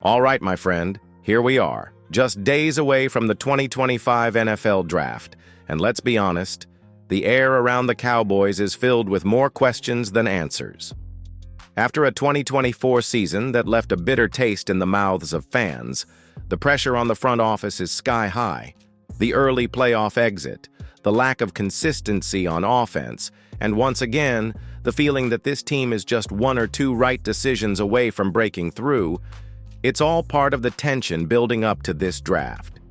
All right, my friend, here we are, just days away from the 2025 NFL Draft. And let's be honest, the air around the Cowboys is filled with more questions than answers. After a 2024 season that left a bitter taste in the mouths of fans, the pressure on the front office is sky high. The early playoff exit, the lack of consistency on offense, and once again, the feeling that this team is just one or two right decisions away from breaking through. It's all part of the tension building up to this draft.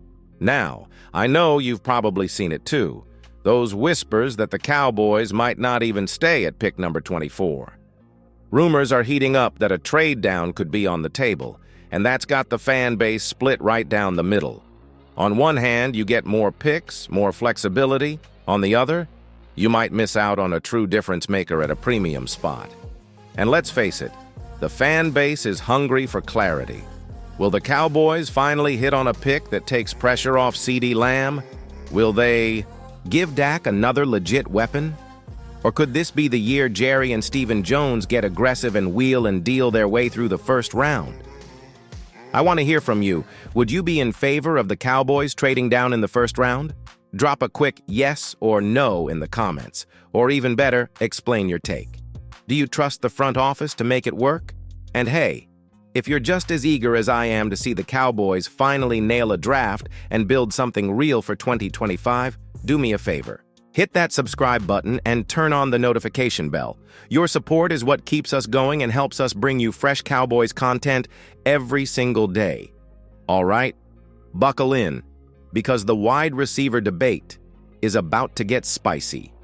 Now, I know you've probably seen it too. Those whispers that the Cowboys might not even stay at pick number 24. Rumors are heating up that a trade down could be on the table, and that's got the fan base split right down the middle. On one hand, you get more picks, more flexibility. On the other, you might miss out on a true difference maker at a premium spot. And let's face it, the fan base is hungry for clarity. Will the Cowboys finally hit on a pick that takes pressure off CeeDee Lamb? Will they give Dak another legit weapon? Or could this be the year Jerry and Stephen Jones get aggressive and wheel and deal their way through the first round? I want to hear from you. Would you be in favor of the Cowboys trading down in the first round? Drop a quick yes or no in the comments. Or even better, explain your take. Do you trust the front office to make it work? And hey, if you're just as eager as I am to see the Cowboys finally nail a draft and build something real for 2025, do me a favor. Hit that subscribe button and turn on the notification bell. Your support is what keeps us going and helps us bring you fresh Cowboys content every single day. All right, buckle in, because the wide receiver debate is about to get spicy.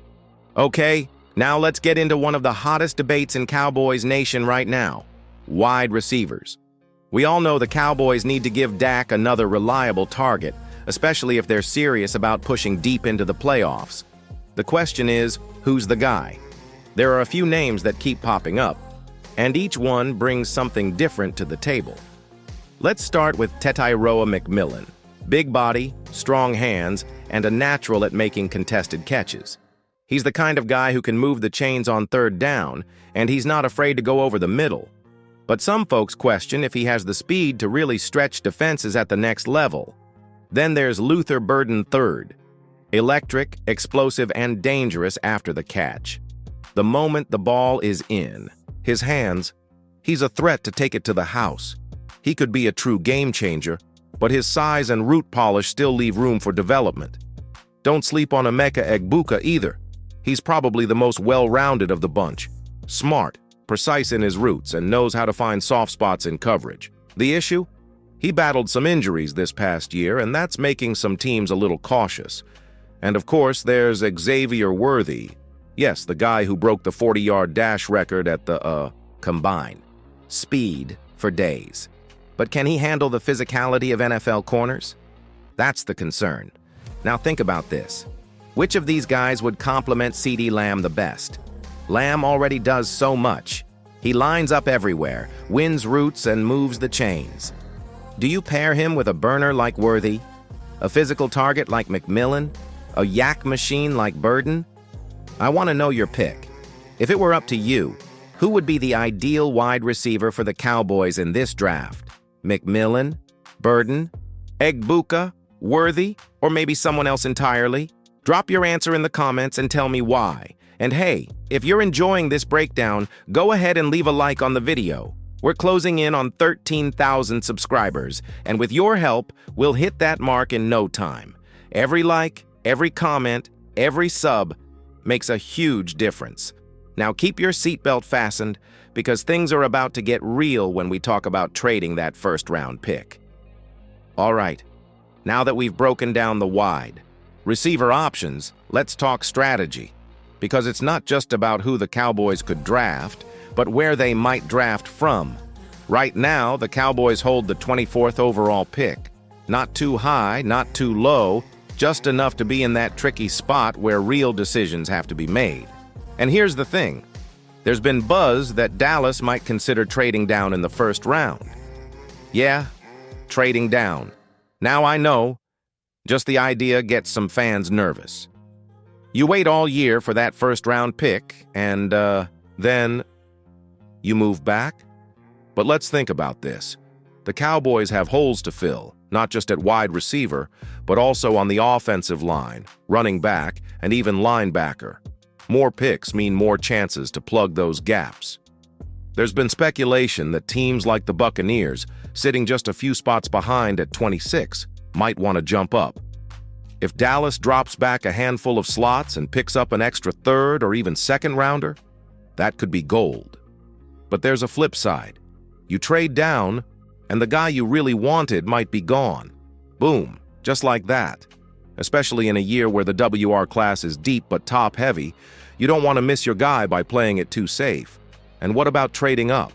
Okay, now let's get into one of the hottest debates in Cowboys Nation right now. Wide receivers. We all know the Cowboys need to give Dak another reliable target, especially if they're serious about pushing deep into the playoffs. The question is, who's the guy? There are a few names that keep popping up, and each one brings something different to the table. Let's start with Tetairoa McMillan. Big body, strong hands, and a natural at making contested catches. He's the kind of guy who can move the chains on third down, and he's not afraid to go over the middle. But some folks question if he has the speed to really stretch defenses at the next level. Then there's Luther Burden III. Electric, explosive, and dangerous after the catch. The moment the ball is in his hands, he's a threat to take it to the house. He could be a true game changer, but his size and route polish still leave room for development. Don't sleep on Emeka Egbuka either. He's probably the most well-rounded of the bunch. Smart, precise in his routes, and knows how to find soft spots in coverage. The issue? He battled some injuries this past year, and that's making some teams a little cautious. And of course, there's Xavier Worthy. Yes, the guy who broke the 40-yard dash record at the, Combine. Speed for days. But can he handle the physicality of NFL corners? That's the concern. Now think about this. Which of these guys would complement CeeDee Lamb the best? Lamb already does so much. He lines up everywhere, wins routes, and moves the chains. Do you pair him with a burner like Worthy? A physical target like McMillan? A yak machine like Burden? I want to know your pick. If it were up to you, who would be the ideal wide receiver for the Cowboys in this draft? McMillan? Burden? Egbuka? Worthy? Or maybe someone else entirely? Drop your answer in the comments and tell me why. And hey, if you're enjoying this breakdown, go ahead and leave a like on the video. We're closing in on 13,000 subscribers, and with your help, we'll hit that mark in no time. Every like, every comment, every sub makes a huge difference. Now keep your seatbelt fastened, because things are about to get real when we talk about trading that first-round pick. All right, now that we've broken down the wide receiver options, let's talk strategy. Because it's not just about who the Cowboys could draft, but where they might draft from. Right now, the Cowboys hold the 24th overall pick. Not too high, not too low, just enough to be in that tricky spot where real decisions have to be made. And here's the thing. There's been buzz that Dallas might consider trading down in the first round. Yeah, trading down. Now I know, just the idea gets some fans nervous. You wait all year for that first-round pick, and then you move back? But let's think about this. The Cowboys have holes to fill, not just at wide receiver, but also on the offensive line, running back, and even linebacker. More picks mean more chances to plug those gaps. There's been speculation that teams like the Buccaneers, sitting just a few spots behind at 26, might want to jump up. If Dallas drops back a handful of slots and picks up an extra third or even second rounder, that could be gold. But there's a flip side. You trade down, and the guy you really wanted might be gone. Boom, just like that. Especially in a year where the WR class is deep but top-heavy, you don't want to miss your guy by playing it too safe. And what about trading up?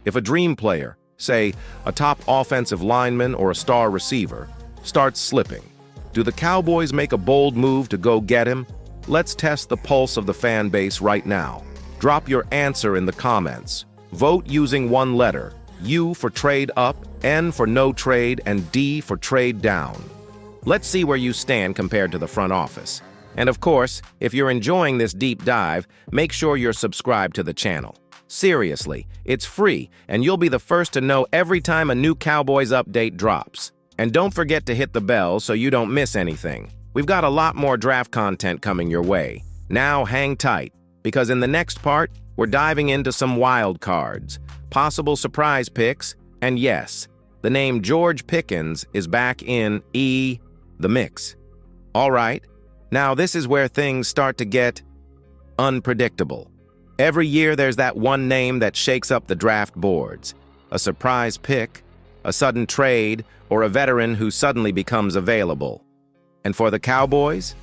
If a dream player, say a top offensive lineman or a star receiver, starts slipping, do the Cowboys make a bold move to go get him? Let's test the pulse of the fan base right now. Drop your answer in the comments. Vote using one letter. U for trade up, N for no trade, and D for trade down. Let's see where you stand compared to the front office. And of course, if you're enjoying this deep dive, make sure you're subscribed to the channel. Seriously, it's free, and you'll be the first to know every time a new Cowboys update drops. And don't forget to hit the bell so you don't miss anything. We've got a lot more draft content coming your way. Now hang tight, because in the next part, we're diving into some wild cards, possible surprise picks, and yes, the name George Pickens is back in the mix. All right, now this is where things start to get unpredictable. Every year there's that one name that shakes up the draft boards. A surprise pick, a sudden trade, or a veteran who suddenly becomes available. And for the Cowboys,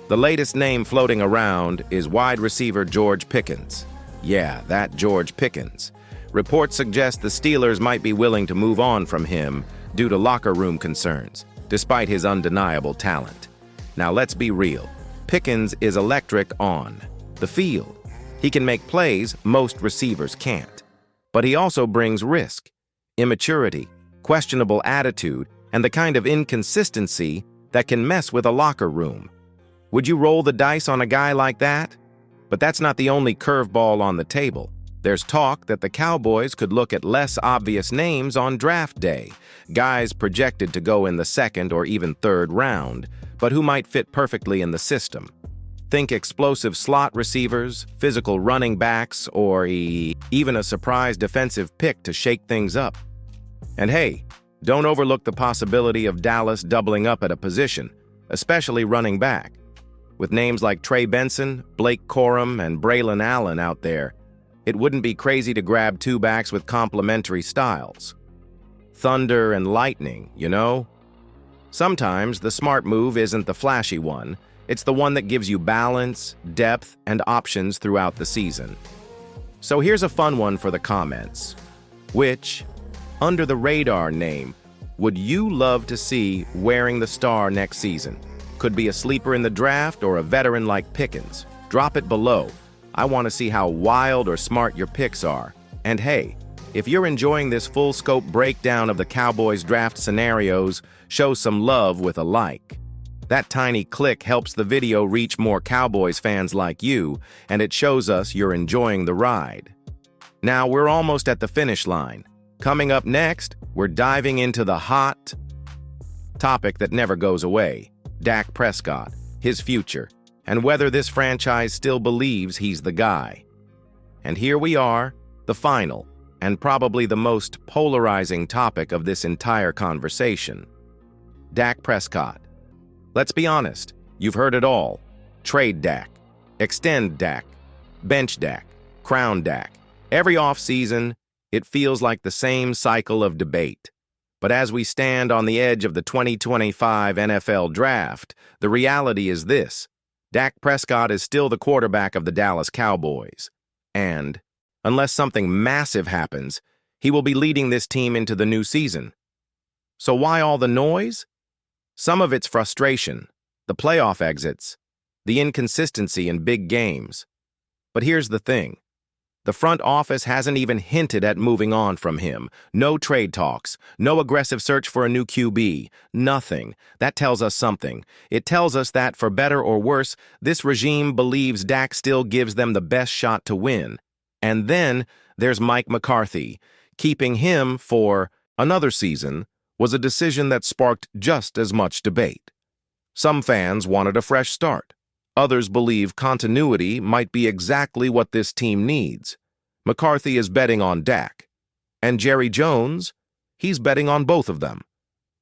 the latest name floating around is wide receiver George Pickens. Yeah, that George Pickens. Reports suggest the Steelers might be willing to move on from him due to locker room concerns, despite his undeniable talent. Now let's be real. Pickens is electric on the field. He can make plays most receivers can't. But he also brings risk, immaturity, questionable attitude, and the kind of inconsistency that can mess with a locker room. Would you roll the dice on a guy like that? But that's not the only curveball on the table. There's talk that the Cowboys could look at less obvious names on draft day, guys projected to go in the second or even third round, but who might fit perfectly in the system. Think explosive slot receivers, physical running backs, or even a surprise defensive pick to shake things up. And hey, don't overlook the possibility of Dallas doubling up at a position, especially running back. With names like Trey Benson, Blake Corum, and Braylon Allen out there, it wouldn't be crazy to grab two backs with complementary styles. Thunder and lightning, you know? Sometimes the smart move isn't the flashy one, it's the one that gives you balance, depth, and options throughout the season. So here's a fun one for the comments. Which, under the radar name, would you love to see wearing the star next season? Could be a sleeper in the draft or a veteran like Pickens. Drop it below. I want to see how wild or smart your picks are. And hey, if you're enjoying this full-scope breakdown of the Cowboys draft scenarios, show some love with a like. That tiny click helps the video reach more Cowboys fans like you, and it shows us you're enjoying the ride. Now we're almost at the finish line. Coming up next, we're diving into the hot topic that never goes away, Dak Prescott, his future, and whether this franchise still believes he's the guy. And here we are, the final, and probably the most polarizing topic of this entire conversation. Dak Prescott. Let's be honest, you've heard it all. Trade Dak, extend Dak, bench Dak, crown Dak. Every offseason, it feels like the same cycle of debate. But as we stand on the edge of the 2025 NFL Draft, the reality is this. Dak Prescott is still the quarterback of the Dallas Cowboys. And, unless something massive happens, he will be leading this team into the new season. So why all the noise? Some of it's frustration, the playoff exits, the inconsistency in big games. But here's the thing. The front office hasn't even hinted at moving on from him. No trade talks, no aggressive search for a new QB, nothing. That tells us something. It tells us that, for better or worse, this regime believes Dak still gives them the best shot to win. And then there's Mike McCarthy, keeping him for Another season was a decision that sparked just as much debate. Some fans wanted a fresh start. Others believe continuity might be exactly what this team needs. McCarthy is betting on Dak. And Jerry Jones, he's betting on both of them.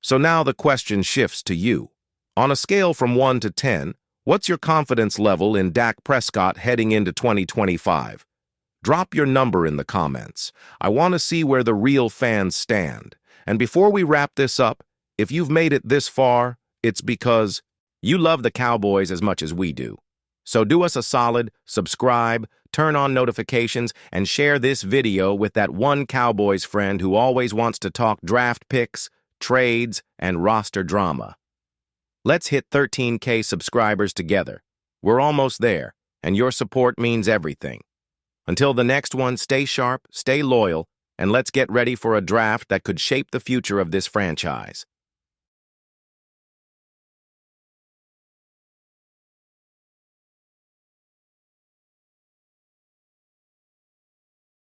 So now the question shifts to you. On a scale from 1 to 10, what's your confidence level in Dak Prescott heading into 2025? Drop your number in the comments. I want to see where the real fans stand. And before we wrap this up, if you've made it this far, it's because you love the Cowboys as much as we do. So do us a solid, subscribe, turn on notifications, and share this video with that one Cowboys friend who always wants to talk draft picks, trades, and roster drama. Let's hit 13K subscribers together. We're almost there, and your support means everything. Until the next one, stay sharp, stay loyal, and let's get ready for a draft that could shape the future of this franchise.